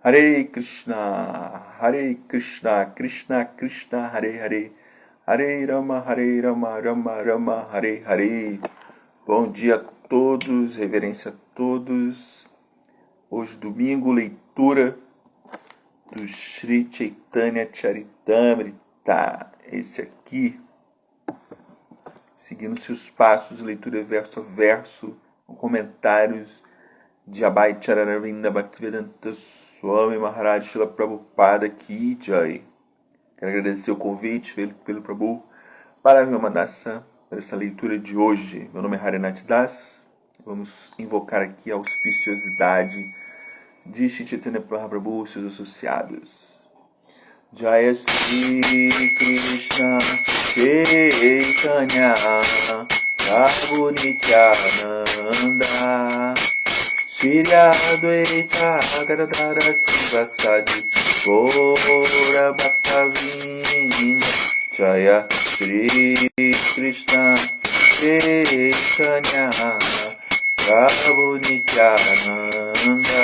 Krishna, Krishna Krishna, Hare Hare, Hare Rama, Rama Rama, Hare Hare. Bom dia a todos, reverência a todos. Hoje, domingo, leitura do Sri Chaitanya Charitamrita. Esse aqui, seguindo seus passos, leitura verso a verso, com comentários de Abhay Chararavinda Bhaktivedanta Swami Maharaj Srila Prabhupada Ki Jai. Quero agradecer o convite feito pelo Prabhu para me mandar essa leitura de hoje. Meu nome é Harinath Das. Vamos invocar aqui a auspiciosidade de Shri Chaitanya Mahaprabhu e seus associados. Jaya Sri Krishna Chaitanya Prabhu Nityananda Shri Advaita Gadadhara Sivasadi Gaura Bhaktavinda Jaya Sri Krishna Chaitanya Prabhu Nityananda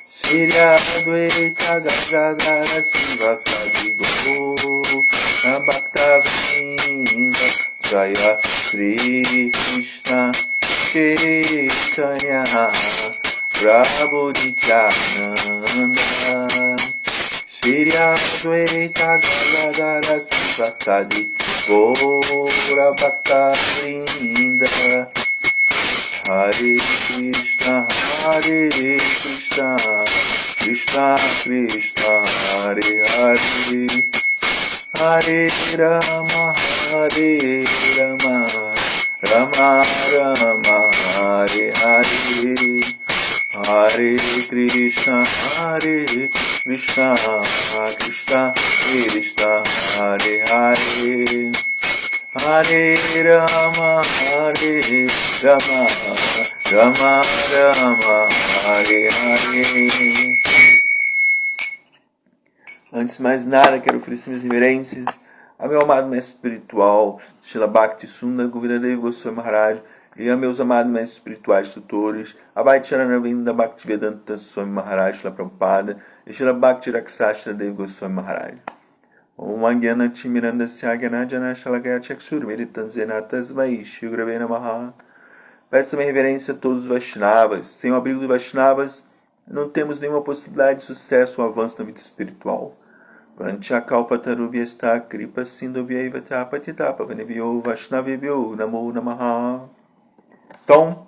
Shri Advaita Gadadhara Sivasadi Gaura Bhaktavinda Jaya Sri Krishna Chaitanya Prabhu Nityananda Shri Advaita Gadadhara Sivasadi Gaura Bhaktavinda Hare Krishna Krishna Krishna Hare Hare Hare Rama Rama Rama Hare Hare Hare Krishna Krishna Krishna Hare Hare Hare Rama Rama Rama Hare Hare. Antes de mais nada, quero oferecer minhas reverências a meu amado mestre espiritual, Srila Bhakti Sundar Govindadeva Goswami Maharaj, e a meus amados mestres espirituais tutores, Abhay Chararavinda Bhaktivedanta Swami Maharaj, Srila Prabhupada, e Srila Bhakti Raksastra Deva Goswami Maharaj. Om Agyana Timiranda Syagana Jana Shalagaya Chakshur Militanzena Tasmai Shigravena Maha. Peço minha reverência a todos os Vaishnavas. Sem o abrigo dos Vaishnavas, não temos nenhuma possibilidade de sucesso ou avanço na vida espiritual. Vanchakalpatarubhyasta kripa sindubhyaiva patitapa vanebhyo vaishnavebhyo namo namaha. Então,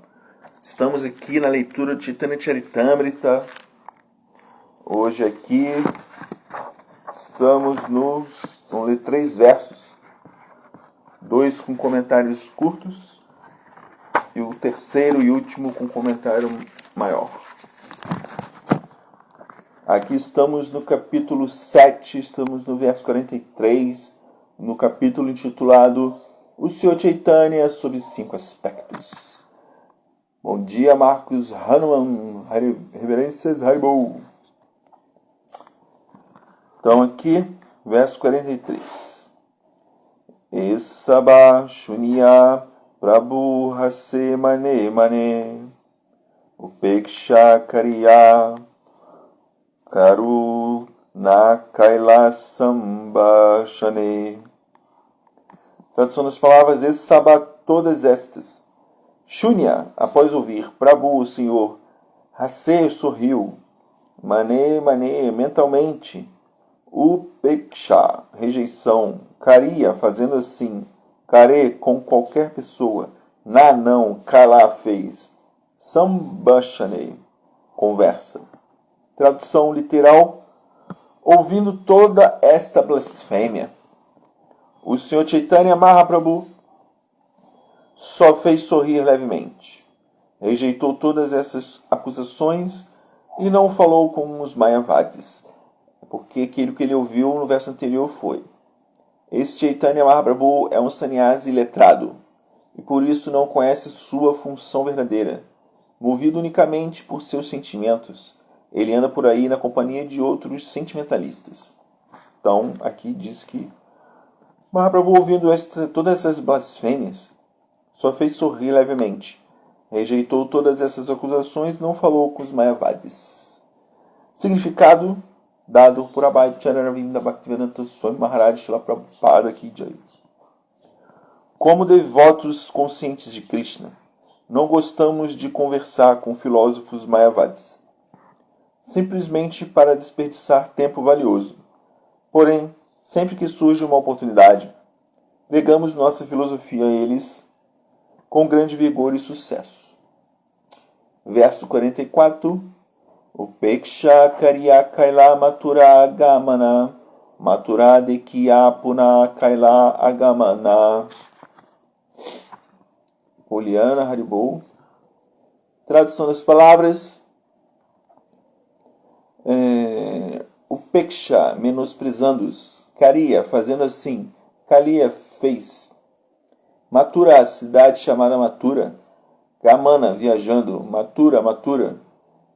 estamos aqui na leitura de Chaitanya Charitamrita. Hoje aqui estamos vamos ler 3 versos, 2 com comentários curtos e o terceiro e último com comentário maior. Aqui estamos no capítulo 7, estamos no verso 43, no capítulo intitulado O Senhor Chaitanya sob 5 aspectos. Bom dia, Marcos Hanuman, reverências Haribol. Então aqui, verso 43. Esaba Shunya Prabhu Hase Mane Mane Upeksha Kariya Karu na Kailasambhashane. Tradução das palavras: esse sábado, todas estas. Shunya, após ouvir, Prabhu, o Senhor, Hase, sorriu, Mane, Mane, mentalmente, Upeksha, rejeição, Kariya, fazendo assim, Kare, com qualquer pessoa, Na, não, Kala, fez, Sambhashane, conversa. Tradução literal: ouvindo toda esta blasfêmia, o Senhor Chaitanya Mahaprabhu só fez sorrir levemente, rejeitou todas essas acusações e não falou com os Mayavadis, porque aquilo que ele ouviu no verso anterior foi: esse Chaitanya Mahaprabhu é um sannyasi letrado e por isso não conhece sua função verdadeira, movido unicamente por seus sentimentos. Ele anda por aí na companhia de outros sentimentalistas. Então, aqui diz que Mahaprabhu, ouvindo todas essas blasfêmias, só fez sorrir levemente. Rejeitou todas essas acusações e não falou com os Mayavadis. Significado dado por Abhay Chararavinda Bhaktivedanta Swami Maharaj Srila Prabhupada Ki Jai. Como devotos conscientes de Krishna, não gostamos de conversar com filósofos mayavadis, simplesmente para desperdiçar tempo valioso. Porém, sempre que surge uma oportunidade, pregamos nossa filosofia a eles com grande vigor e sucesso. Verso 44. Upeksha Karya Kaila Matura Agamana Matura Dekya Puna Kaila Agamana. Poliana Haribol. Tradução das palavras. Upeksha, menosprezando-os. Karya, fazendo assim. Kalia, fez. Matura, cidade chamada Matura. Gamana, viajando. Matura.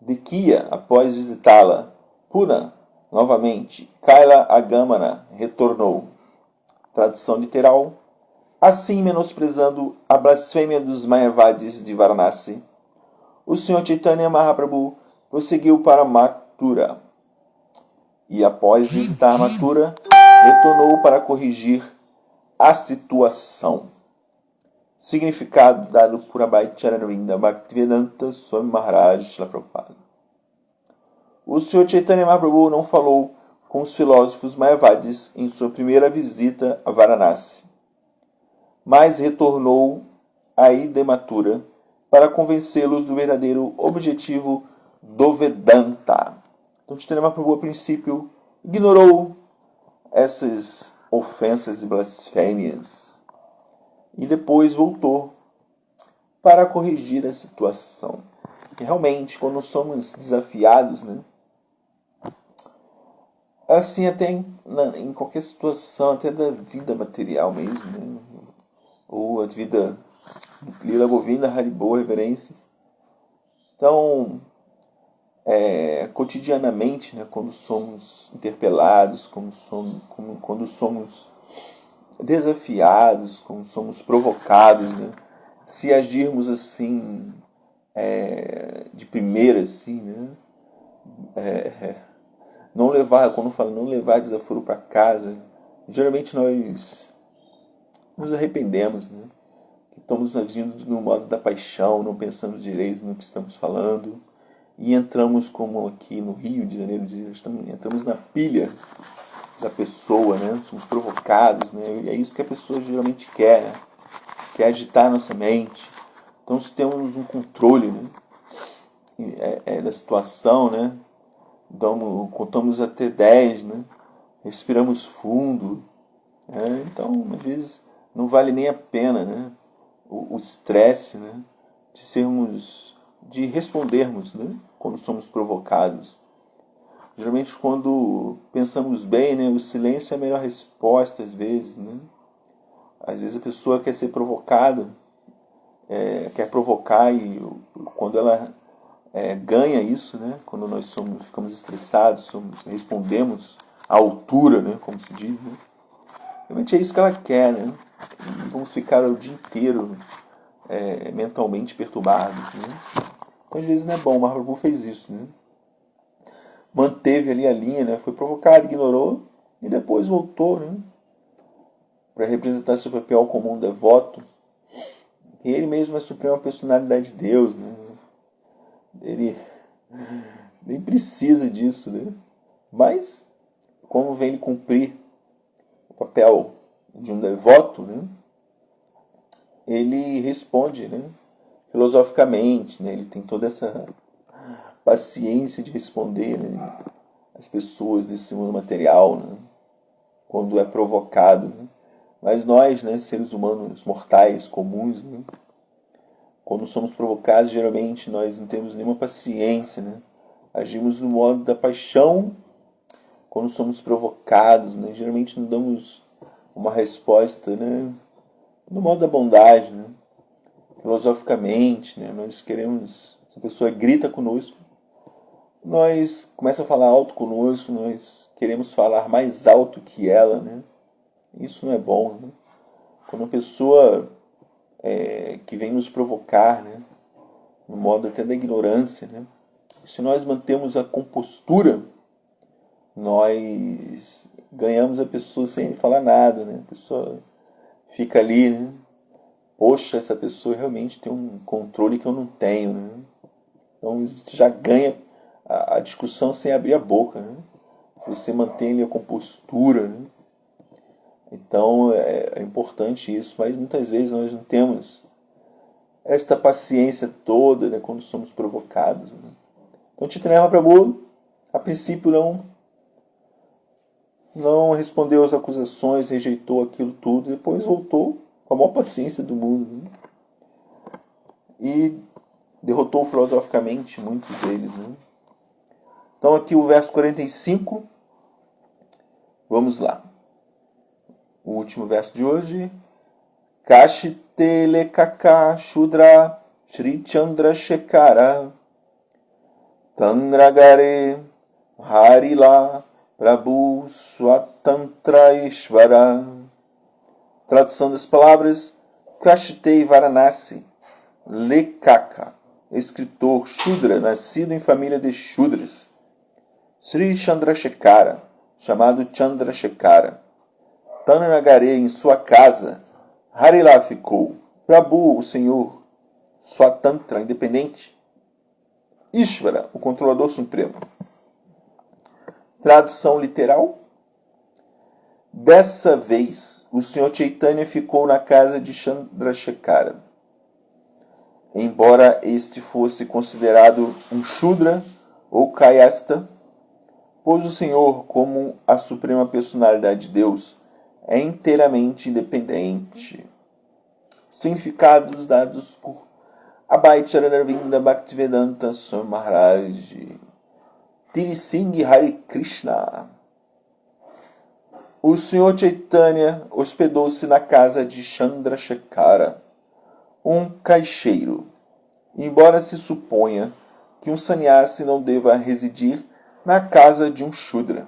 Dekya, após visitá-la. Puna, novamente. Kaila Agamana, retornou. Tradução literal. Assim, menosprezando a blasfêmia dos Mayavadis de Varanasi, o Sr. Chaitanya Mahaprabhu prosseguiu para Mathura. E após visitar Mathura, retornou para corrigir a situação. Significado dado por Abhay Chararavinda Bhaktivedanta Swami Maharaj Srila Prabhupada. O Sr. Chaitanya Mahaprabhu não falou com os filósofos Mayavadis em sua primeira visita a Varanasi, mas retornou a Mathura para convencê-los do verdadeiro objetivo do Vedanta. Então, Chaitanya Mahaprabhu, a princípio, ignorou essas ofensas e blasfêmias e depois voltou para corrigir a situação. E realmente, quando somos desafiados, né, assim até em qualquer situação, até da vida material mesmo, né, ou a vida Lila Govinda, Haribol, reverências. Então, cotidianamente, né, quando somos interpelados, quando somos desafiados, quando somos provocados, né, se agirmos assim, de primeira, assim, né, não levar, quando eu falo não levar desaforo para casa, geralmente nós nos arrependemos, né? Estamos agindo no modo da paixão, não pensando direito no que estamos falando, e entramos, como aqui no Rio de Janeiro, entramos na pilha da pessoa, né? Somos provocados, né? E é isso que a pessoa geralmente quer, né? Quer agitar a nossa mente. Então, se temos um controle, né, da situação, né? Então, contamos até 10, né? Respiramos fundo, né? Então, às vezes, não vale nem a pena, né, o estresse, né, de respondermos, né, quando somos provocados. Geralmente, quando pensamos bem, né, o silêncio é a melhor resposta, às vezes, né? Às vezes a pessoa quer ser provocada, quer provocar, e quando ela ganha isso, né, quando nós ficamos estressados, respondemos à altura, né, como se diz, né, realmente é isso que ela quer, né? E vamos ficar o dia inteiro mentalmente perturbados, né? Então, às vezes não é bom. O Mahaprabhu fez isso, né? Manteve ali a linha, né? Foi provocado, ignorou e depois voltou, né, para representar seu papel como um devoto. E ele mesmo é a suprema personalidade de Deus, né? Ele nem precisa disso, né? Mas, como vem ele cumprir o papel de um devoto, né, ele responde, né, filosoficamente, né, ele tem toda essa paciência de responder, né, as pessoas desse mundo material, né, quando é provocado, né. Mas nós, né, seres humanos mortais, comuns, né, quando somos provocados, geralmente nós não temos nenhuma paciência, né, agimos no modo da paixão. Quando somos provocados, né, geralmente não damos uma resposta, né, no modo da bondade, né, filosoficamente, né, nós queremos, se a pessoa grita conosco, nós começamos a falar alto conosco, nós queremos falar mais alto que ela, né, isso não é bom, né? Quando a pessoa que vem nos provocar, né, no modo até da ignorância, né, se nós mantemos a compostura, nós ganhamos a pessoa sem falar nada, né? A pessoa fica ali, né? Poxa, essa pessoa realmente tem um controle que eu não tenho, né? Então isso já ganha a discussão sem abrir a boca, né? Você mantém ali a compostura, né? Então é importante isso, mas muitas vezes nós não temos esta paciência toda, né, quando somos provocados, né? Então Chaitanya Mahaprabhu, a princípio não respondeu às acusações, rejeitou aquilo tudo, depois voltou com a maior paciência do mundo, né? E derrotou filosoficamente muitos deles, né? Então aqui o verso 45, vamos lá. O último verso de hoje. Kashite lekaka shudra Shri Chandra Shekhara Tandragare Harila Prabhu Swatantra Ishvara. Tradução das palavras: Kashite Varanasi Lekaka, escritor Shudra, nascido em família de Shudras. Sri Chandrasekhara, chamado Chandrasekhara. Tanagare, em sua casa. Harila ficou. Prabhu, o Senhor. Swatantra, independente. Ishvara, o controlador supremo. Tradução literal: dessa vez, o Senhor Chaitanya ficou na casa de Chandrasekhara. Embora este fosse considerado um Shudra ou Kayasta, pois o Senhor, como a suprema personalidade de Deus, é inteiramente independente. Significados dados por Abhay Charanarvinda Bhaktivedanta Swami Maharaj. Tiri Singh Hare Krishna. O Senhor Chaitanya hospedou-se na casa de Chandrasekhara, um caixeiro, embora se suponha que um sannyasi não deva residir na casa de um Shudra.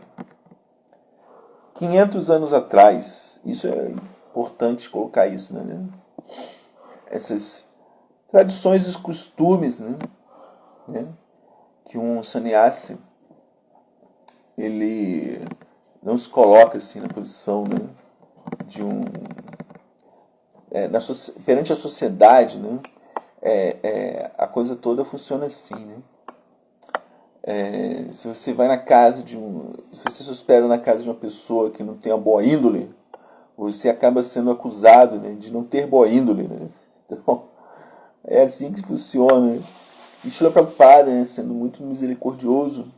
500 anos atrás, isso é importante colocar isso, né? Essas tradições e costumes, né? Que um sannyasi, ele não se coloca assim na posição, né, de um... perante a sociedade, né? A coisa toda funciona assim, né? Se você vai na casa de se você se hospeda na casa de uma pessoa que não tem uma boa índole, você acaba sendo acusado, né, de não ter boa índole, né? Então, é assim que funciona, né? E Srila Prabhupada, né, sendo muito misericordioso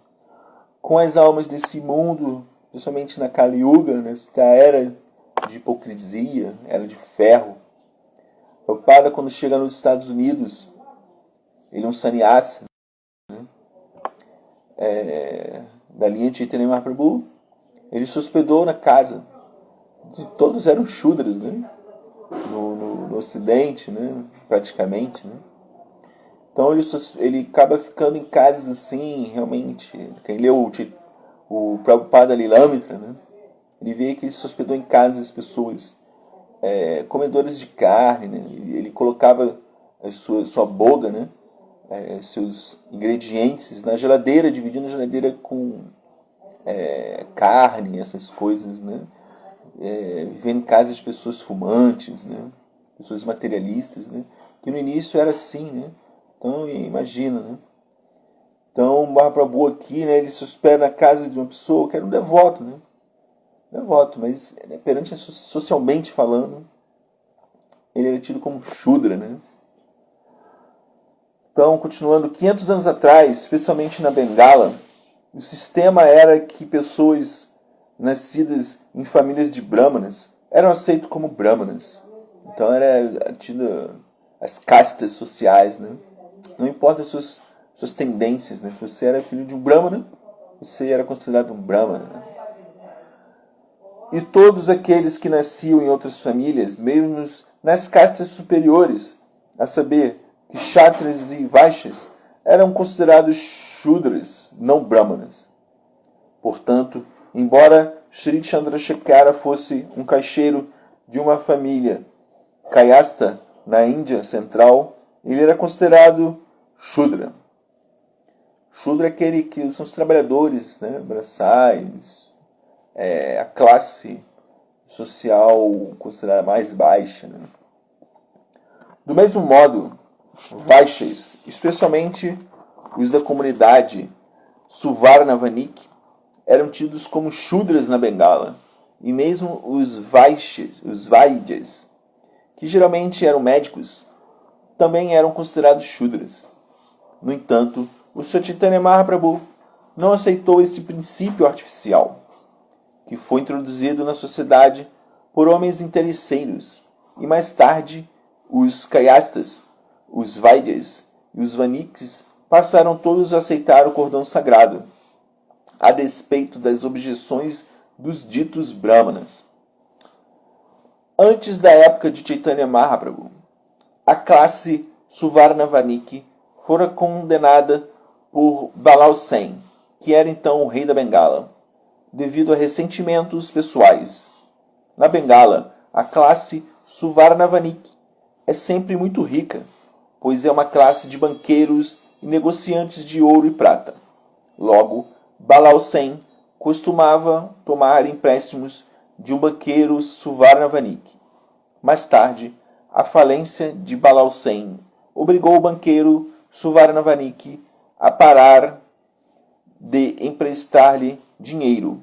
com as almas desse mundo, principalmente na Kali Yuga, nessa era de hipocrisia, era de ferro. Prabhupada, quando chega nos Estados Unidos, ele é um sannyasi, da linha de Chaitanya Mahaprabhu, ele se hospedou na casa de todos eram Shudras, né? No Ocidente, né? Praticamente, né? Então ele acaba ficando em casas assim, realmente. Quem leu o Prabhupada Lilamrita, né? Ele vê que ele se hospedou em casas de pessoas comedoras de carne, né? Ele colocava sua boga, né? Seus ingredientes na geladeira, dividindo a geladeira com carne, essas coisas, né? Vivendo em casas de pessoas fumantes, né? Pessoas materialistas, né? Que no início era assim, né? Então imagina, né? Então o Mahaprabhu aqui, né, ele se hospeda na casa de uma pessoa que era um devoto, né? Devoto, mas perante socialmente falando, ele era tido como Shudra, né? Então, continuando, 500 anos atrás, especialmente na Bengala, o sistema era que pessoas nascidas em famílias de brahmanas eram aceitas como brahmanas. Então, era tido as castas sociais, né? Não importa as suas tendências, né? Se você era filho de um brahmana, você era considerado um brahmana, né? E todos aqueles que nasciam em outras famílias, mesmo nas castas superiores, a saber, que Kshatras e Vaishyas eram considerados Shudras, não Brahmanas. Portanto, embora Sri Chandrasekhara fosse um caixeiro de uma família Kayasta na Índia Central, ele era considerado Shudra. Shudra é aquele que são os trabalhadores, né, braçais, a classe social considerada mais baixa. Né? Do mesmo modo, Vaishyas, especialmente os da comunidade Suvarnavanik, eram tidos como Shudras na Bengala, e mesmo os Vaidyas, que geralmente eram médicos, também eram considerados Shudras. No entanto, o Sr. Chaitanya Mahaprabhu não aceitou esse princípio artificial, que foi introduzido na sociedade por homens interesseiros, e mais tarde os Kayastas, os Vaidyas e os Vaniks passaram todos a aceitar o cordão sagrado, a despeito das objeções dos ditos Brahmanas. Antes da época de Chaitanya Mahaprabhu, a classe Suvarnavanik fora condenada por Balal Sen, que era então o rei da Bengala, devido a ressentimentos pessoais. Na Bengala, a classe Suvarnavanik é sempre muito rica, pois é uma classe de banqueiros e negociantes de ouro e prata. Logo, Balal Sen costumava tomar empréstimos de um banqueiro Suvarnavanik. Mais tarde, a falência de Balal Sen obrigou o banqueiro Suvarnavanik a parar de emprestar-lhe dinheiro.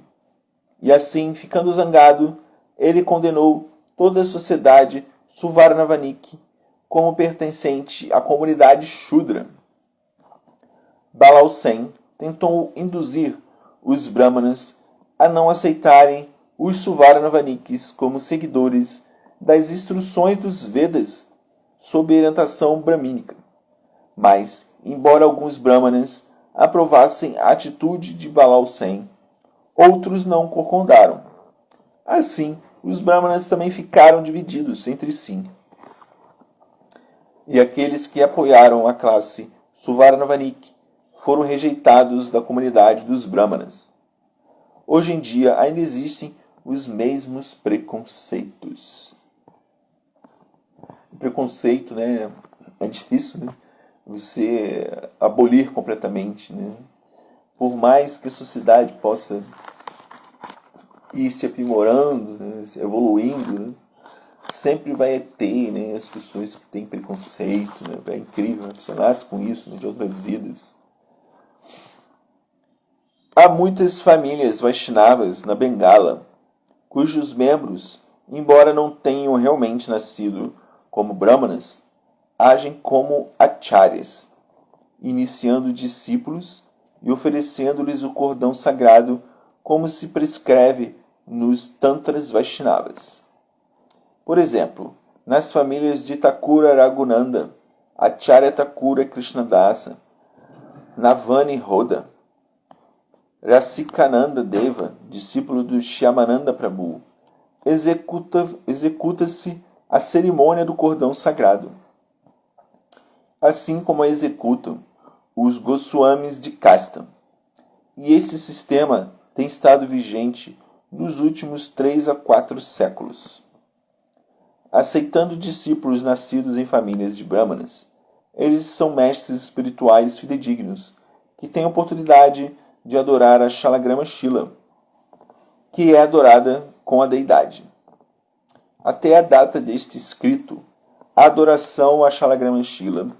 E assim, ficando zangado, ele condenou toda a sociedade Suvarnavanik como pertencente à comunidade Shudra. Balal Sen tentou induzir os Brahmanas a não aceitarem os Suvarnavaniks como seguidores das instruções dos Vedas sob orientação bramínica. Mas, embora alguns Brahmanas aprovassem a atitude de Balal Sen, outros não concordaram. Assim, os Brahmanas também ficaram divididos entre si. E aqueles que apoiaram a classe Suvarnavanik foram rejeitados da comunidade dos Brahmanas. Hoje em dia ainda existem os mesmos preconceitos. O preconceito, né, é difícil, né, você abolir completamente, né? Por mais que a sociedade possa ir se aprimorando, né, evoluindo, né, sempre vai ter, né, as pessoas que têm preconceito, né, é incrível, relacionadas com isso, né, de outras vidas. Há muitas famílias Vaishnavas na Bengala, cujos membros, embora não tenham realmente nascido como Brahmanas, agem como acharyas, iniciando discípulos e oferecendo-lhes o cordão sagrado como se prescreve nos Tantras Vaishnavas. Por exemplo, nas famílias de Thakura Raghunanda, Acharya Thakura Krishnadasa, Navani Roda, Rasikananda Deva, discípulo do Shyamananda Prabhu, executa-se a cerimônia do cordão sagrado, assim como a executam os Goswamis de casta. E esse sistema tem estado vigente nos últimos 3 a 4 séculos. Aceitando discípulos nascidos em famílias de Brahmanas, eles são mestres espirituais fidedignos, que têm a oportunidade de adorar a Shalagrama Shila, que é adorada com a deidade. Até a data deste escrito, a adoração a Shalagrama Shila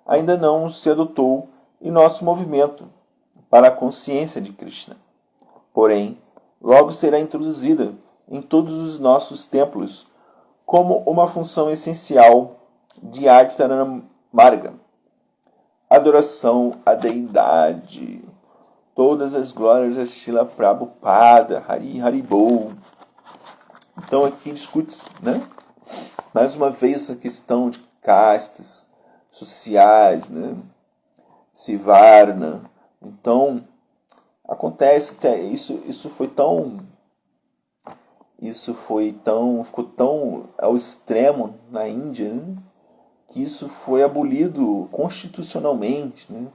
ainda não se adotou em nosso movimento para a consciência de Krishna. Porém, logo será introduzida em todos os nossos templos como uma função essencial de Artana Marga. Adoração à deidade. Todas as glórias a Srila Prabhupada, Hari Haribol. Então aqui discute, né, mais uma vez essa questão de castas sociais, né, Sivarna. Então acontece que ficou tão ao extremo na Índia, né, que isso foi abolido constitucionalmente, né?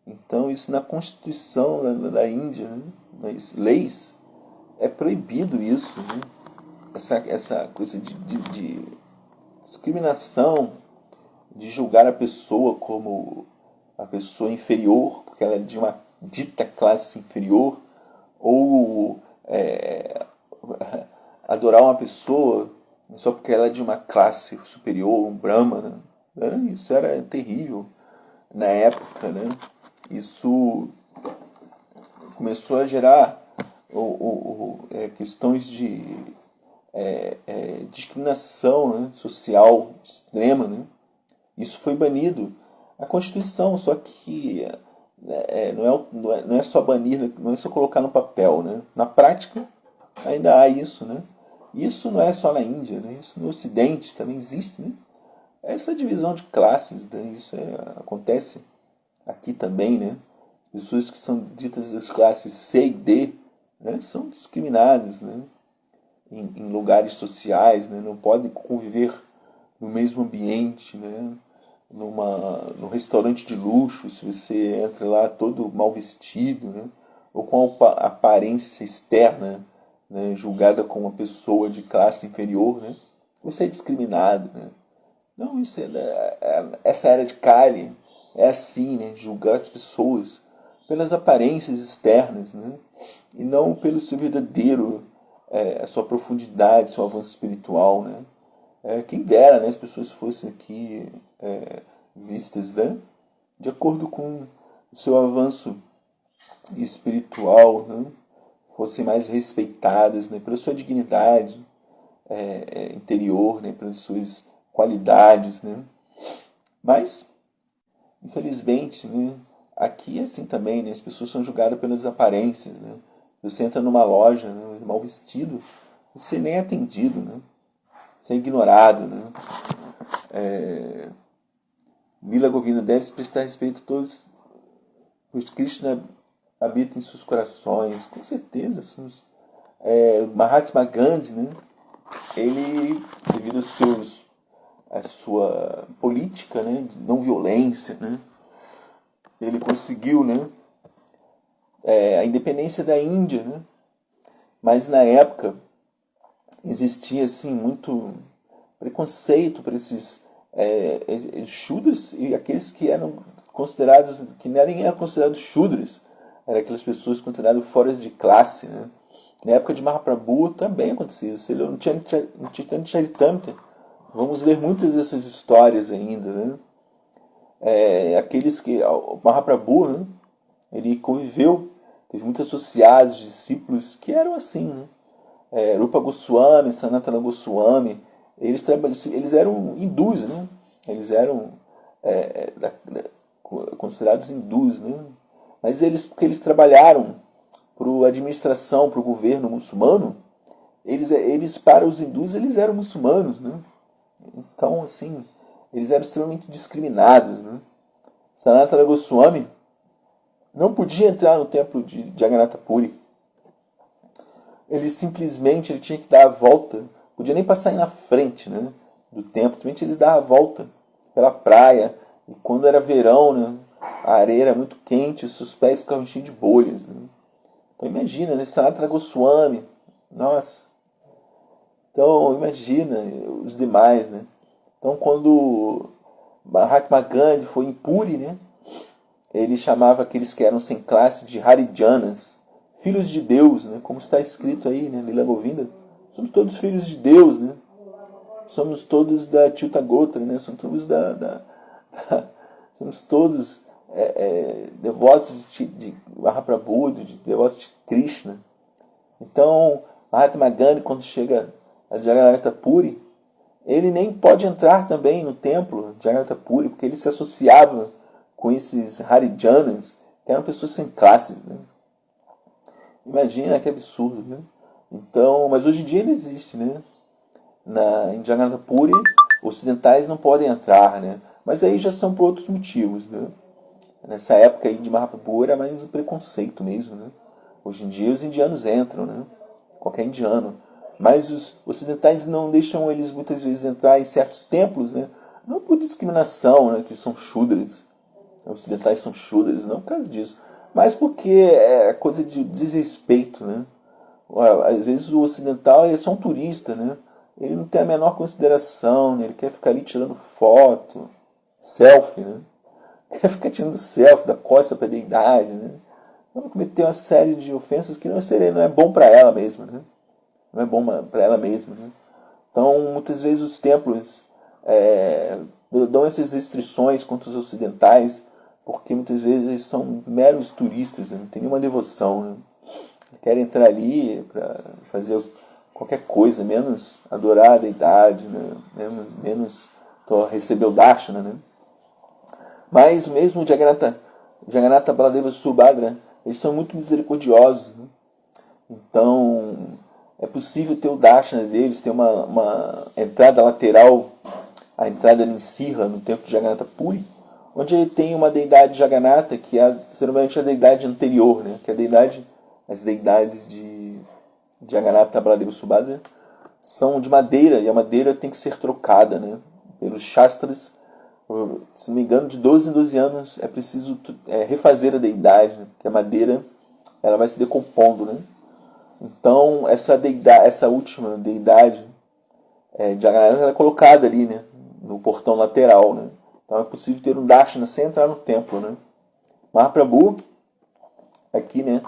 Então isso na Constituição da Índia, né, nas leis, é proibido isso, né? Essa coisa de discriminação, de julgar a pessoa como a pessoa inferior, porque ela é de uma dita classe inferior, ou adorar uma pessoa só porque ela é de uma classe superior, um brahmana, né? Isso era terrível na época, né? Isso começou a gerar questões de discriminação, né, social extrema, né? Isso foi banido. A Constituição, só que não é só banir, não é só colocar no papel, né? Na prática ainda há isso, né? Isso não é só na Índia, né? Isso no Ocidente também existe, né? Essa divisão de classes, né? Isso acontece aqui também, né? Pessoas que são ditas das classes C e D, né? São discriminadas, né? Em lugares sociais, né? Não podem conviver no mesmo ambiente, né? Num restaurante de luxo, se você entra lá todo mal vestido, né? Ou com a aparência externa, né? Julgada como uma pessoa de classe inferior, né? Você é discriminado, né? Não, essa era de Kali é assim, né? Julgar as pessoas pelas aparências externas, né? E não pelo seu verdadeiro, a sua profundidade, seu avanço espiritual, né? Quem dera, né, as pessoas fossem aqui vistas, né, de acordo com o seu avanço espiritual, né, fossem mais respeitadas, né, pela sua dignidade interior, né, pelas suas qualidades, né. Mas, infelizmente, né, aqui é assim também, né, as pessoas são julgadas pelas aparências, né. Você entra numa loja, né, mal vestido, você nem é atendido, né. Você é ignorado, né? Lila Govinda, deve-se prestar respeito a todos, pois Krishna habita em seus corações. Com certeza, somos. Mahatma Gandhi, né? Ele, devido à sua política, né, de não violência, né? Ele conseguiu, né, a independência da Índia, né? Mas na época existia assim muito preconceito para esses Shudras e aqueles que eram considerados, que nem eram considerados Shudras, eram aquelas pessoas consideradas fora de classe, né? Na época de Mahaprabhu também acontecia isso. Ele não tinha Charitamrita. Vamos ler muitas dessas histórias ainda, né? Aqueles que o Mahaprabhu, né, ele conviveu, teve muitos associados, discípulos que eram assim, né? Rupa Goswami, Sanatana Goswami, eles eram hindus, né? Eles eram considerados hindus, né? Mas porque eles trabalharam para a administração, para o governo muçulmano, eles para os hindus eles eram muçulmanos, né? Então, assim, eles eram extremamente discriminados, né? Sanatana Goswami não podia entrar no templo de Jagannatha Puri. Ele simplesmente tinha que dar a volta, podia nem passar aí na frente, né, do templo, simplesmente eles davam a volta pela praia, e quando era verão, né, a areia era muito quente, os seus pés ficavam cheios de bolhas, né? Então imagina, né, Sanatana Goswami, nossa. Então imagina os demais, né? Então quando Mahatma Gandhi foi em Puri, né, ele chamava aqueles que eram sem classe de Harijanas, filhos de Deus, né? Como está escrito aí, né? Lila Govinda. Somos todos filhos de Deus, né? Somos todos da Tyuta Gotra, né? Somos todos somos todos devotos de Mahaprabhu, devotos de Krishna. Então, Mahatma Gandhi, quando chega a Jagannatha Puri, ele nem pode entrar também no templo de Jagannatha Puri, porque ele se associava com esses Harijanas, que eram pessoas sem classes, né? Imagina que absurdo, né? Então, mas hoje em dia ele existe, né? Em Jagannatha Puri, ocidentais não podem entrar, né? Mas aí já são por outros motivos, né? Nessa época aí de Mahaprabhu era mais um preconceito mesmo, né? Hoje em dia os indianos entram, né? Qualquer indiano. Mas os ocidentais não deixam eles muitas vezes entrar em certos templos, né? Não por discriminação, né? Que são Shudras. Os ocidentais são Shudras, não por causa disso. Mas porque é coisa de desrespeito, né? Às vezes o ocidental é só um turista, né? Ele não tem a menor consideração, né? Ele quer ficar ali tirando foto, selfie, né? Ela fica tirando selfie da costa para a deidade, né? Ela cometeu uma série de ofensas que não é bom para ela mesma, né? Não é bom para ela mesma, né? Então, muitas vezes os templos dão essas restrições contra os ocidentais, porque muitas vezes eles são meros turistas, né? Não tem nenhuma devoção, né? Querem entrar ali para fazer qualquer coisa, menos adorar a deidade, né? Menos receber o darshana, né? Mas mesmo Jagannatha Baladeva Subhadra, eles são muito misericordiosos, né? Então é possível ter o darshana deles, ter uma entrada lateral, a entrada em Sirra, no templo de Jagannatha Puri, onde ele tem uma deidade Jagannatha, que é geralmente a deidade anterior, né? Que é as deidades de Jagannatha Baladeva Subhadra são de madeira, e a madeira tem que ser trocada, né? Pelos Shastras. Se não me engano, de 12 em 12 anos é preciso refazer a deidade, né? Porque a madeira ela vai se decompondo, né? Então essa última deidade de Jagannatha é colocada ali, né? No portão lateral, né? Então é possível ter um darshana sem entrar no templo, né? Mahaprabhu, aqui, né?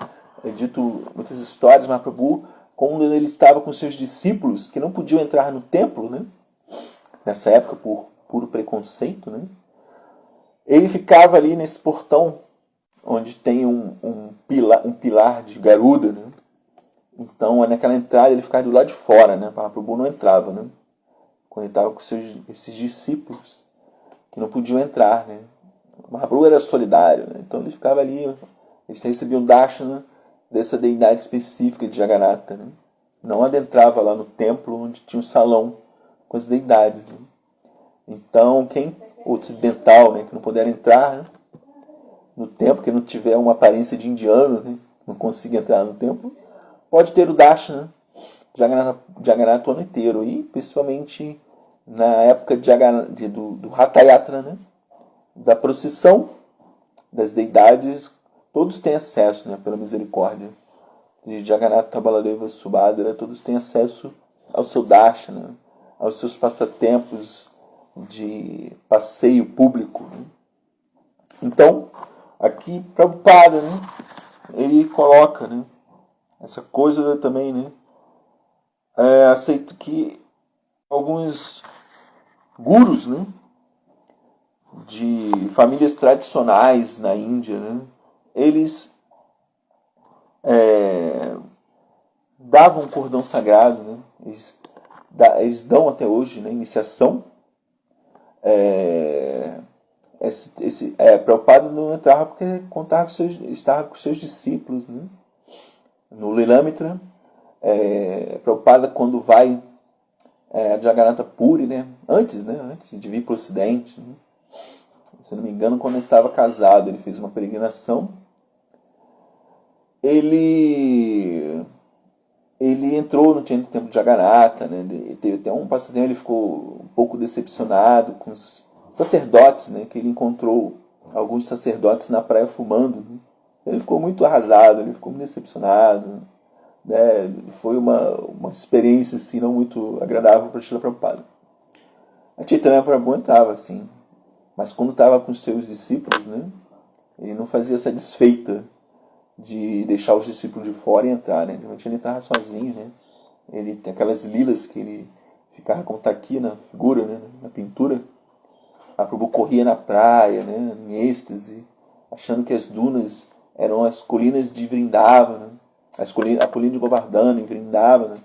É dito muitas histórias, Mahaprabhu, quando ele estava com seus discípulos que não podiam entrar no templo, né? Nessa época por puro preconceito, né? Ele ficava ali nesse portão onde tem um pilar de garuda, né? Então, naquela entrada, ele ficava do lado de fora, né? Mahaprabhu não entrava, né? Quando ele estava com esses discípulos que não podiam entrar, né? Mahaprabhu era solidário, né? Então ele ficava ali, eles recebiam darshana dessa deidade específica de Jagannatha, né? Não adentrava lá no templo onde tinha um salão com as deidades, né? Então, quem ocidental, né, que não puder entrar, né, no templo, que não tiver uma aparência de indiano, né, não consiga entrar no templo, pode ter o darshana Jagannatha o ano inteiro, e principalmente na época do Ratha Yatra, né, da procissão das deidades, todos têm acesso, né, pela misericórdia de Jagannatha Baladeva Subhadra, todos têm acesso ao seu darshana, aos seus passatempos de passeio público, né? Então, aqui Prabhupada, né, ele coloca, né, essa coisa também, né, aceito que alguns gurus, né, de famílias tradicionais na Índia, né, eles davam cordão sagrado, né, eles dão até hoje, né, iniciação. Prabhupada não entrava porque estava com seus discípulos, né? No Lilamitra, Prabhupada, quando vai a Jagannatha Puri, né? Antes de vir para o Ocidente, né? Se não me engano, quando ele estava casado, ele fez uma peregrinação. Ele entrou no templo de Jagannatha, né? Teve até um passatempo, ele ficou um pouco decepcionado com os sacerdotes, né? Que ele encontrou alguns sacerdotes na praia fumando, né? Ele ficou muito arrasado, ele ficou muito decepcionado, né? Foi uma experiência assim, não muito agradável para Srila Prabhupada. A Chaitanya Prabhu entrava assim, mas quando estava com os seus discípulos, né? Ele não fazia essa desfeita de deixar os discípulos de fora e entrar, né? Geralmente ele entrava sozinho, né? Ele tem aquelas lilas que ele ficava como tá aqui na figura, né? Na pintura. A Prabhu corria na praia, né? Em êxtase, achando que as dunas eram as colinas de Vrindavana, a colina de Govardhana em Vrindavana,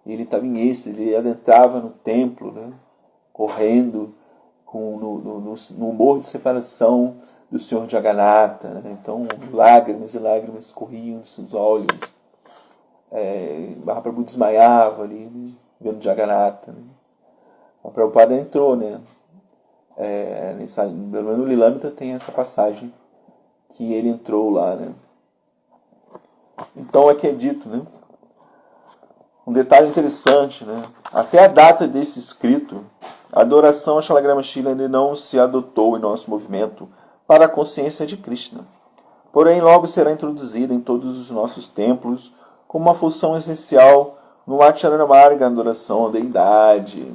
e ele estava em êxtase, ele adentrava no templo, né? Correndo no humor de separação do Senhor Jagannatha, né? Então lágrimas e lágrimas corriam dos seus olhos. Mahaprabhu desmaiava ali, né? Vendo Jagannatha, né? A Prabhupada entrou, né? Pelo menos no Lilamrita tem essa passagem que ele entrou lá, né? Então aqui é dito, né? Um detalhe interessante, né? Até a data desse escrito, a adoração a Shalagrama Shila ainda não se adotou em nosso movimento para a consciência de Krishna. Porém, logo será introduzida em todos os nossos templos como uma função essencial no Acharana Marga, a adoração à deidade.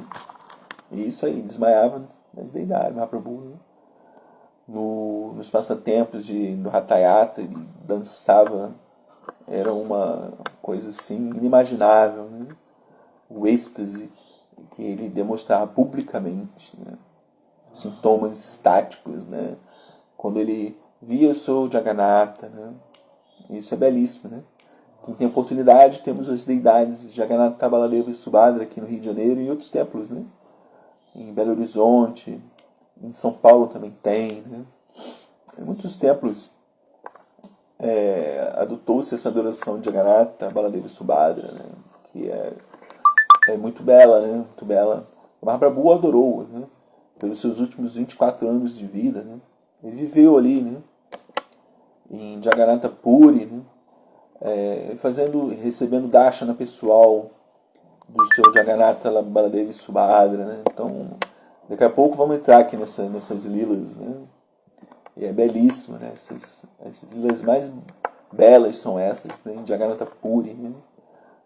E isso aí, desmaiava nas deidades, Mahaprabhu, né? nos passatempos do Hatha Yatra, ele dançava, era uma coisa assim inimaginável, né? O êxtase que ele demonstrava publicamente, né? Sintomas estáticos, né? Quando ele via o seu Jagannatha, né? Isso é belíssimo, né? Quem tem oportunidade, temos as deidades de Jagannatha, Baladeva e Subhadra aqui no Rio de Janeiro e outros templos, né? Em Belo Horizonte, em São Paulo também tem, né? Em muitos templos adotou-se essa adoração de Jagannatha, Baladeva e Subhadra, né? Que é muito bela, né? Muito bela. O Mahaprabhu adorou, né? Pelos seus últimos 24 anos de vida, né? Ele viveu ali, né? Em Jagannatha Puri, né? Recebendo darshana pessoal do seu Jagannatha Baladeva e Subhadra, né? Então, daqui a pouco vamos entrar aqui nessas lilas, né? E é belíssimo, né? As lilas mais belas são essas, né? Em Jagannatha Puri, né?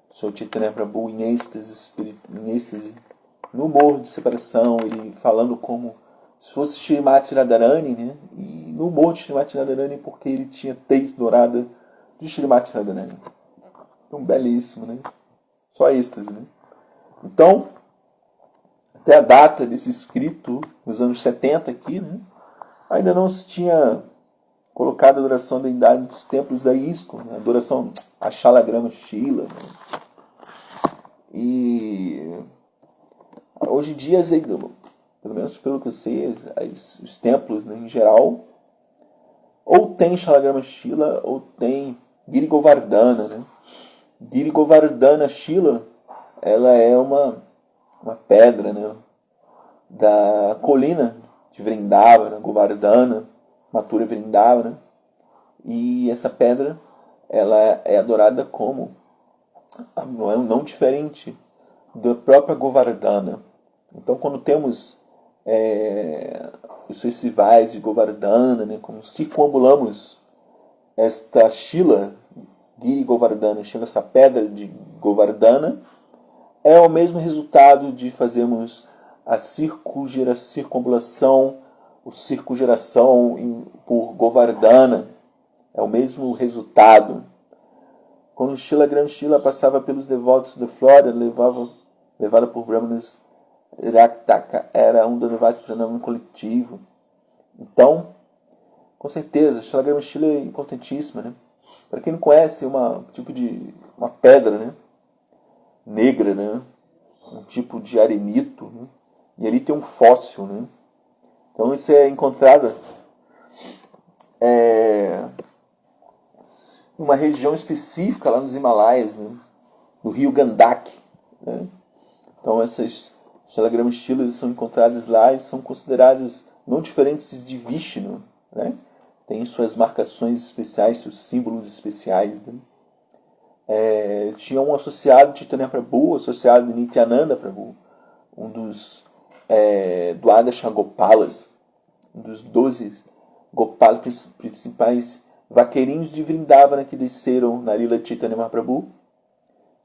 O seu Chaitanya Prabhu em êxtase, no humor de separação, ele falando como se fosse Srimati Radharani, né? E no humor de Srimati Radharani porque ele tinha tez dourada de Srimati Radharani. Então, belíssimo, né? Só êxtase, né? Então, até a data desse escrito, nos anos 70 aqui, né? Ainda não se tinha colocado a adoração da deidade dos templos da ISKCON, né? A adoração a Shalagrama Shila, né? E hoje em dia, pelo menos pelo que eu sei, os templos, né, em geral, ou tem Shalagrama Shila ou tem Giri Govardhana, né? Giri Govardhana Shila, ela é uma pedra, né, da colina de Vrindavana, Govardhana, Mathura Vrindavana, e essa pedra ela é adorada como não diferente da própria Govardhana. Então, quando temos os festivais de Govardhana, né, como circunambulamos esta Shila, Giri Govardhana, essa pedra de Govardhana, é o mesmo resultado de fazermos a circunambulação, o circungeração por Govardhana. É o mesmo resultado. Quando Shila Gram Shila passava pelos devotos da Flórida, levada por Brahmanas Raktaka, era um Dhanavati Pranama coletivo. Então, com certeza, Shila Gram Shila é importantíssima, né? Para quem não conhece, uma pedra, né? Negra, né? Um tipo de arenito, né? E ali tem um fóssil, né? Então isso é encontrado numa região específica lá nos Himalaias, né? No rio Gandak, né? Então essas Shalagrama Shilas são encontradas lá e são consideradas não diferentes de Vishnu, né? Tem suas marcações especiais, seus símbolos especiais, né? Tinha um associado de Chaitanya Prabhu, associado de Nityananda Prabhu, um dos Dwadasha Gopalas, um dos 12 Gopalas principais vaqueirinhos de Vrindavana que desceram na lila de Chaitanya Mahaprabhu.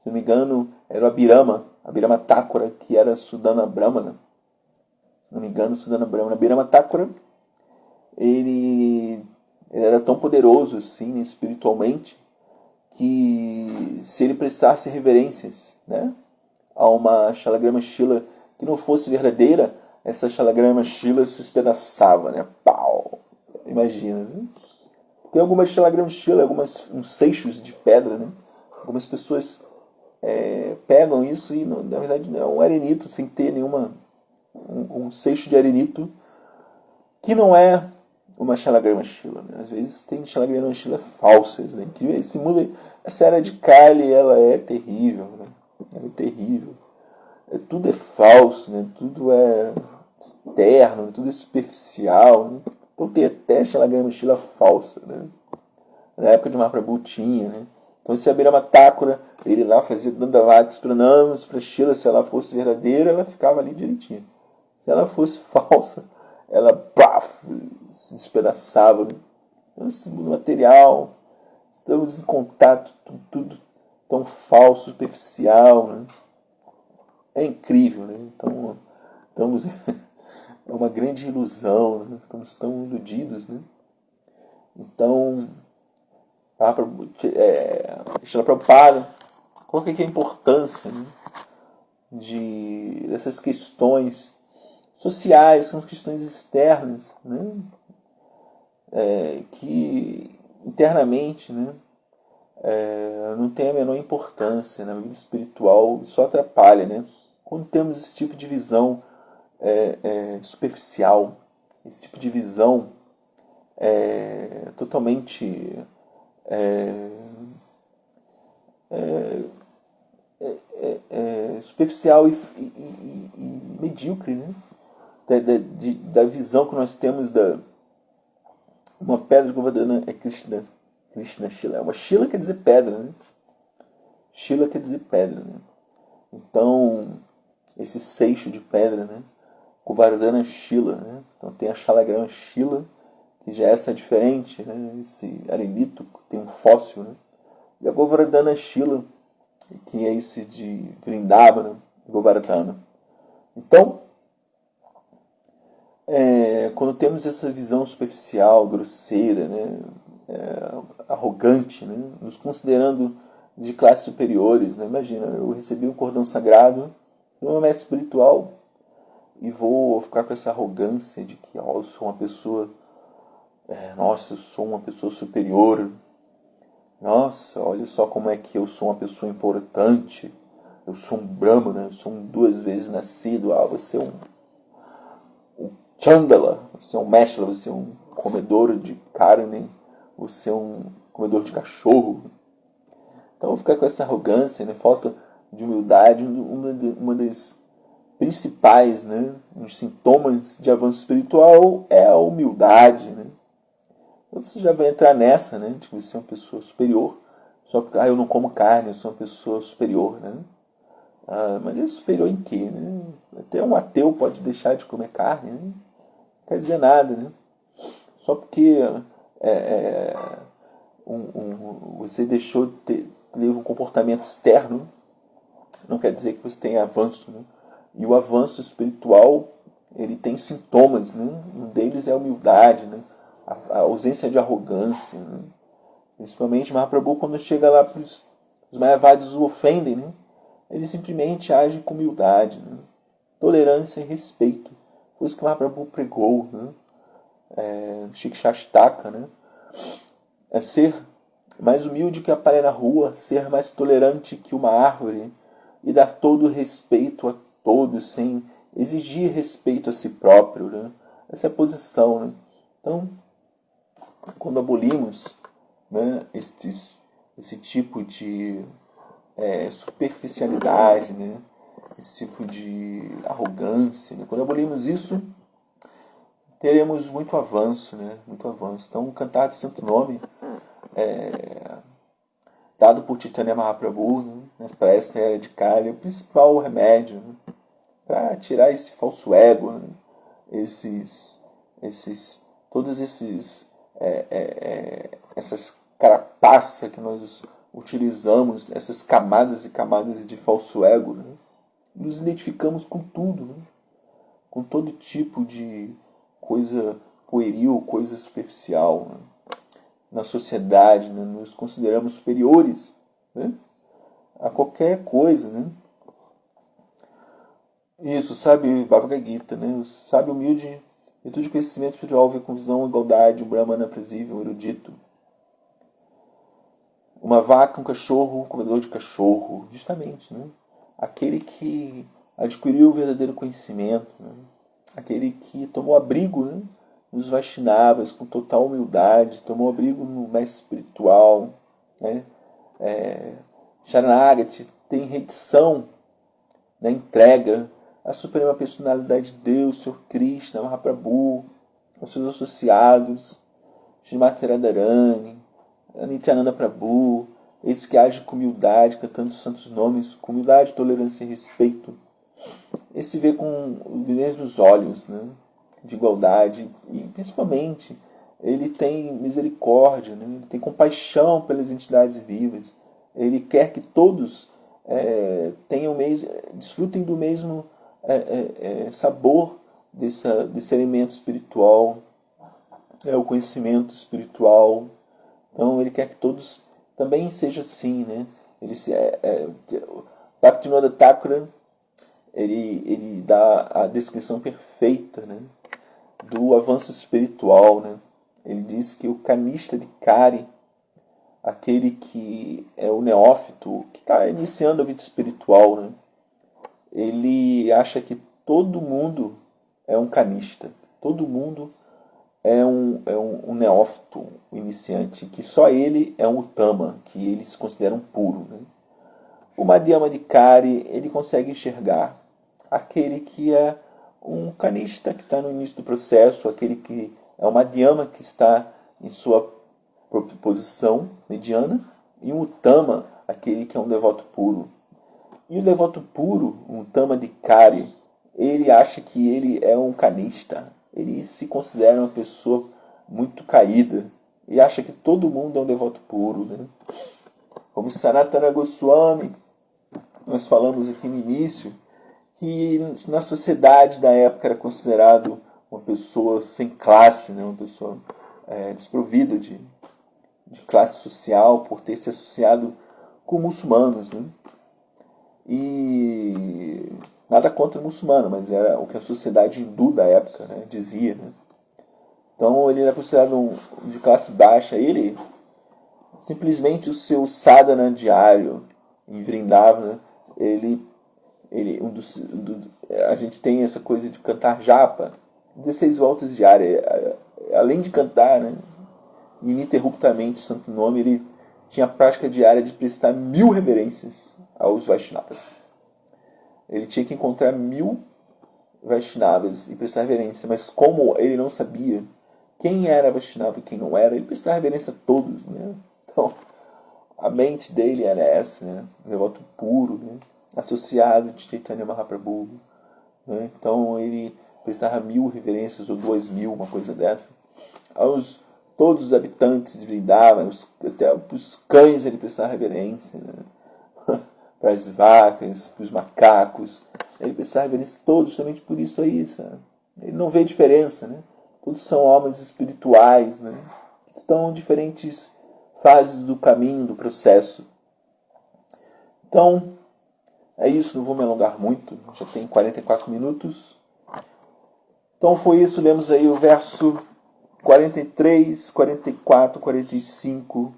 Se não me engano, era o Abhirama Thakura, que era Sudana Brahmana. Se não me engano, Sudana Brahmana. Abhirama Thakura, ele era tão poderoso assim, espiritualmente, que se ele prestasse reverências, né, a uma Shalagrama Shila que não fosse verdadeira, essa Shalagrama Shila se espedaçava, né? Pau! Imagina, né? Tem algumas Shalagrama Shila, uns seixos de pedra, né? Algumas pessoas pegam isso e, na verdade, é um arenito, sem ter um seixo de arenito, que não é uma Shalagrama Shila, né? Às vezes tem Shalagrama Shila falsas, né? Que simula essa era de Kali, ela é terrível, né? Ela é terrível. Tudo é falso, né? Tudo é externo, tudo é superficial, né? Então tem até Shalagrama Shila falsa, né? Na época de Mahaprabhu tinha, né? Então esse Abhirama Thakura, ele lá fazia Dandavatis Pranamas para Shila, se ela fosse verdadeira, ela ficava ali direitinho. Se ela fosse falsa, ela se despedaçava, né? Então esse mundo material, estamos em contato, tudo tão falso, superficial, né? É incrível, né? Então, estamos é uma grande ilusão, né? Estamos tão iludidos, né? Então, Srila Prabhupada, qual que é a importância, né, dessas questões sociais, são questões externas, né, que internamente, né, não tem a menor importância na vida espiritual, só atrapalha, né? Quando temos esse tipo de visão superficial, esse tipo de visão totalmente superficial e medíocre, né? Da visão que nós temos da uma pedra de Govardhana é Krishna Shila. Uma Shila quer dizer pedra, né? Shila quer dizer pedra, né? Então, esse seixo de pedra, né? Govardhana Shila, né? Então tem a Shalagrama Shila, que já essa é diferente, né? Esse arenito tem um fóssil, né? E a Govardhana Shila, que é esse de Vrindavana, Govardhana. Então, quando temos essa visão superficial, grosseira, né, arrogante, né, nos considerando de classes superiores, né, imagina, eu recebi um cordão sagrado de uma mestre espiritual e vou ficar com essa arrogância de que eu sou uma pessoa, nossa, eu sou uma pessoa superior, nossa, olha só como é que eu sou uma pessoa importante, eu sou um Brahmana, eu sou 2 vezes nascido, você é um Chandala, você é um Meshla, você é um comedor de carne, você é um comedor de cachorro. Então vou ficar com essa arrogância, né? Falta de humildade, uma das principais, né, uns sintomas de avanço espiritual é a humildade, né? Então você já vai entrar nessa, né, de você é uma pessoa superior, só porque eu não como carne, eu sou uma pessoa superior, né? Mas é superior em quê, né? Até um ateu pode deixar de comer carne, né? Não quer dizer nada, né? Só porque você deixou de ter um comportamento externo, não quer dizer que você tenha avanço, né? E o avanço espiritual, ele tem sintomas, né? Um deles é a humildade, né? A ausência de arrogância, né? Principalmente Mahaprabhu, quando chega lá para os Mayavadis o ofendem, né? Ele simplesmente age com humildade, né? Tolerância e respeito. Foi isso que Mahaprabhu pregou, né? Shikshashtaka, né? É ser mais humilde que a palha na rua, ser mais tolerante que uma árvore e dar todo o respeito a todos sem exigir respeito a si próprio, né? Essa é a posição, né? Então, quando abolimos, né, esse tipo de superficialidade, né, esse tipo de arrogância, né? Quando abolimos isso, teremos muito avanço, né? Muito avanço. Então, o Cantar do Santo Nome, dado por Chaitanya Mahaprabhu, né, para esta era de Kali, é o principal remédio, né, para tirar esse falso ego, né, todos essas carapaças que nós utilizamos, essas camadas e camadas de falso ego, né, nos identificamos com tudo, né, com todo tipo de coisa pueril, coisa superficial, né, na sociedade, né, nos consideramos superiores, né, a qualquer coisa, né. Isso, sabe, Bhagavad Gita, né, o sábio humilde, virtude de conhecimento espiritual, vê com visão, igualdade, um brahmana aprazível, um erudito. Uma vaca, um cachorro, um comedor de cachorro, justamente, né, aquele que adquiriu o verdadeiro conhecimento, né, aquele que tomou abrigo, né, nos Vaishnavas com total humildade, tomou abrigo no mestre espiritual, né, Sharanagati tem redição na entrega à Suprema Personalidade de Deus, Senhor Krishna, Mahaprabhu, aos seus associados, Srimati Radharani, Nityananda Prabhu, eles que agem com humildade, cantando os santos nomes, com humildade, tolerância e respeito. Esse vê com os mesmos olhos, né, de igualdade, e principalmente ele tem misericórdia, né, ele tem compaixão pelas entidades vivas, ele quer que todos desfrutem do mesmo sabor desse elemento espiritual, o conhecimento espiritual. Então ele quer que todos também sejam assim, né? Bhaktivinoda Thakura, ele dá a descrição perfeita, né, do avanço espiritual, né? Ele diz que o Kanishta Adhikari, aquele que é o neófito, que está iniciando a vida espiritual, né? Ele acha que todo mundo é um Kanishta, todo mundo é um neófito, um iniciante, que só ele é um Uttama, que ele se considera um puro, né? O Madhyama Adhikari, ele consegue enxergar aquele que é um Kanishta, que está no início do processo, aquele que é o Madhyama, que está em sua posição mediana, e um Uttama, aquele que é um devoto puro. E o devoto puro, um Uttama Adhikari, ele acha que ele é um Kanishta, ele se considera uma pessoa muito caída, e acha que todo mundo é um devoto puro, né? Como Sanatana Goswami, nós falamos aqui no início, que na sociedade da época era considerado uma pessoa sem classe, né? Uma pessoa desprovida de classe social por ter se associado com muçulmanos, né? E nada contra o muçulmano, mas era o que a sociedade hindu da época, né, dizia, né? Então ele era considerado de classe baixa. Ele, simplesmente o seu sadhana diário em Vrindavana, a gente tem essa coisa de cantar japa, 16 voltas diárias. Além de cantar, né, ininterruptamente o santo nome, ele tinha a prática diária de prestar 1000 reverências aos Vaishnavas. Ele tinha que encontrar 1000 Vaishnavas e prestar reverência, mas como ele não sabia quem era Vaishnava e quem não era, ele prestava reverência a todos, né? Então, a mente dele era essa, né? Um devoto puro, né? Associado de Chaitanya Mahaprabhu, né? Então ele prestava 1000 reverências ou 2000, uma coisa dessa, aos todos os habitantes de Vrindavan, até os cães ele prestava reverência, né? Para as vacas, para os macacos, ele prestava reverência a todos, somente por isso aí, sabe? Ele não vê diferença, né? Todos são almas espirituais, né? Estão em diferentes fases do caminho, do processo. Então, é isso, não vou me alongar muito, já tem 44 minutos. Então foi isso, lemos aí o verso 43, 44, 45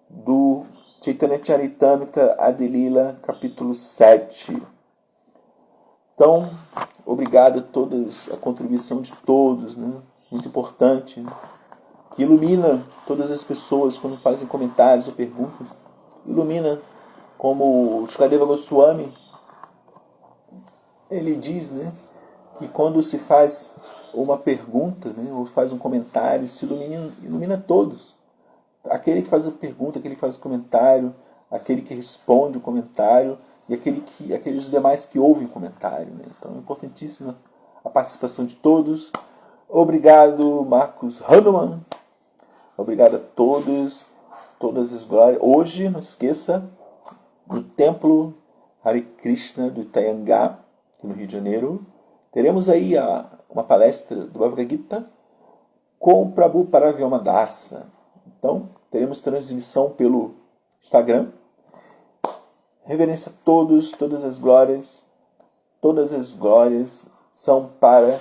do Chaitanya Charitamrita Adilila, capítulo 7. Então, obrigado a contribuição de todos, né? Muito importante, né? Que ilumina todas as pessoas quando fazem comentários ou perguntas. Ilumina, como o Shukadeva Goswami, ele diz, né, que quando se faz uma pergunta, né, ou faz um comentário, se ilumina todos. Aquele que faz a pergunta, aquele que faz o comentário, aquele que responde o comentário e aqueles demais que ouvem o comentário, né? Então é importantíssima a participação de todos. Obrigado, Marcos Hanuman. Obrigado a todos, todas as glórias. Hoje, não esqueça, no Templo Hare Krishna do Itaiangá, aqui no Rio de Janeiro, teremos aí uma palestra do Bhagavad Gita com o Prabhu Paravyama Dasa. Então, teremos transmissão pelo Instagram. Reverência a todos, todas as glórias são para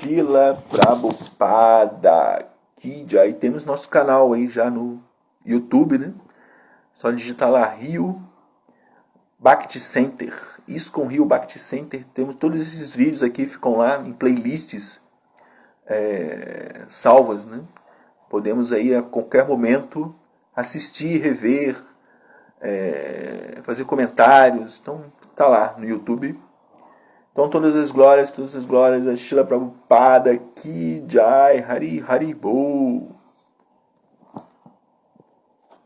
Srila Prabhupada. E temos nosso canal aí já no YouTube, né? Só digitar lá Rio Bhakti Center. Isso com Rio Bhakti Center. Temos todos esses vídeos aqui, ficam lá em playlists salvas, né? Podemos aí a qualquer momento assistir, rever, fazer comentários. Então tá lá no YouTube. Então todas as glórias a Srila Prabhupada Ki Jai, Hari Hari Bol.